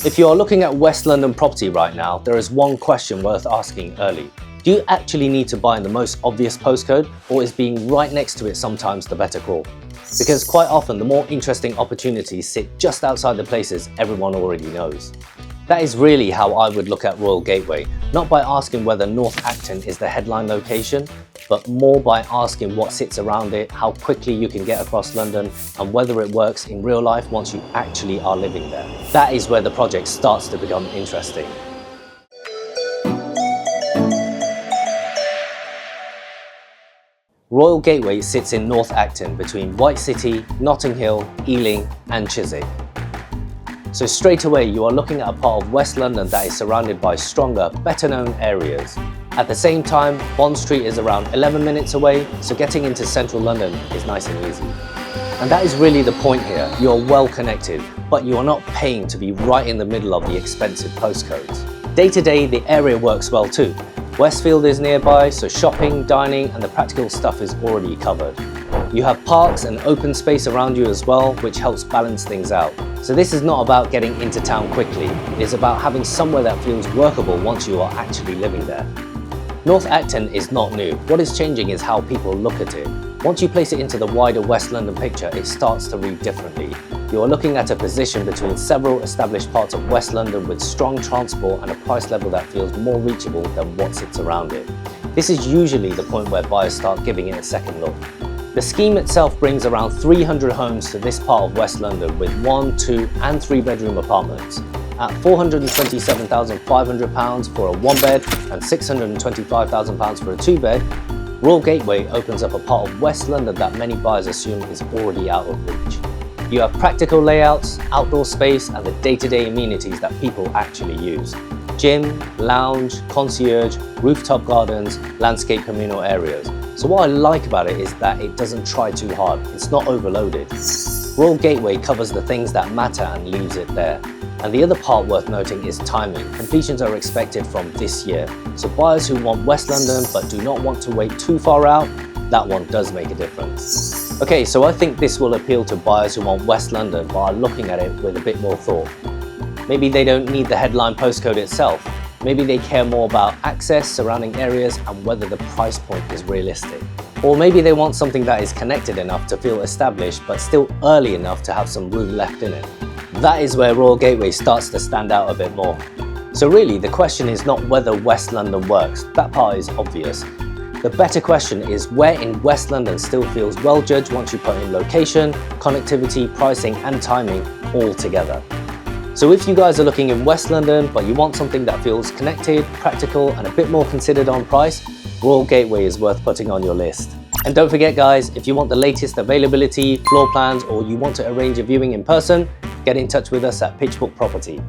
If you are looking at West London property right now, there is one question worth asking early. Do you actually need to buy in the most obvious postcode, or is being right next to it sometimes the better call? Because quite often the more interesting opportunities sit just outside the places everyone already knows. That is really how I would look at Royal Gateway, not by asking whether North Acton is the headline location, but more by asking what sits around it, how quickly you can get across London, and whether it works in real life once you actually are living there. That is where the project starts to become interesting. Royal Gateway sits in North Acton between White City, Notting Hill, Ealing and Chiswick. So straight away you are looking at a part of West London that is surrounded by stronger, better known areas. At the same time, Bond Street is around 11 minutes away, so getting into central London is nice and easy. And that is really the point here. You are well connected, but you are not paying to be right in the middle of the expensive postcodes. Day to day, the area works well too. Westfield is nearby, so shopping, dining and the practical stuff is already covered. You have parks and open space around you as well, which helps balance things out. So this is not about getting into town quickly, it is about having somewhere that feels workable once you are actually living there. North Acton is not new. What is changing is how people look at it. Once you place it into the wider West London picture, it starts to read differently. You are looking at a position between several established parts of West London with strong transport and a price level that feels more reachable than what sits around it. This is usually the point where buyers start giving it a second look. The scheme itself brings around 300 homes to this part of West London with 1, 2 and 3 bedroom apartments. At £427,500 for a 1-bed and £625,000 for a 2-bed, Royal Gateway opens up a part of West London that many buyers assume is already out of reach. You have practical layouts, outdoor space and the day-to-day amenities that people actually use. Gym, lounge, concierge, rooftop gardens, landscape communal areas. So what I like about it is that it doesn't try too hard, it's not overloaded. Royal Gateway covers the things that matter and leaves it there. And the other part worth noting is timing. Completions are expected from this year. So buyers who want West London but do not want to wait too far out, that one does make a difference. Okay, so I think this will appeal to buyers who want West London but are looking at it with a bit more thought. Maybe they don't need the headline postcode itself. Maybe they care more about access, surrounding areas and whether the price point is realistic. Or maybe they want something that is connected enough to feel established but still early enough to have some room left in it. That is where Royal Gateway starts to stand out a bit more. So really the question is not whether West London works, that part is obvious. The better question is where in West London still feels well judged once you put in location, connectivity, pricing and timing all together. So if you guys are looking in West London but you want something that feels connected, practical and a bit more considered on price, Royal Gateway is worth putting on your list. And don't forget guys, if you want the latest availability, floor plans or you want to arrange a viewing in person, get in touch with us at Pitchbook Property.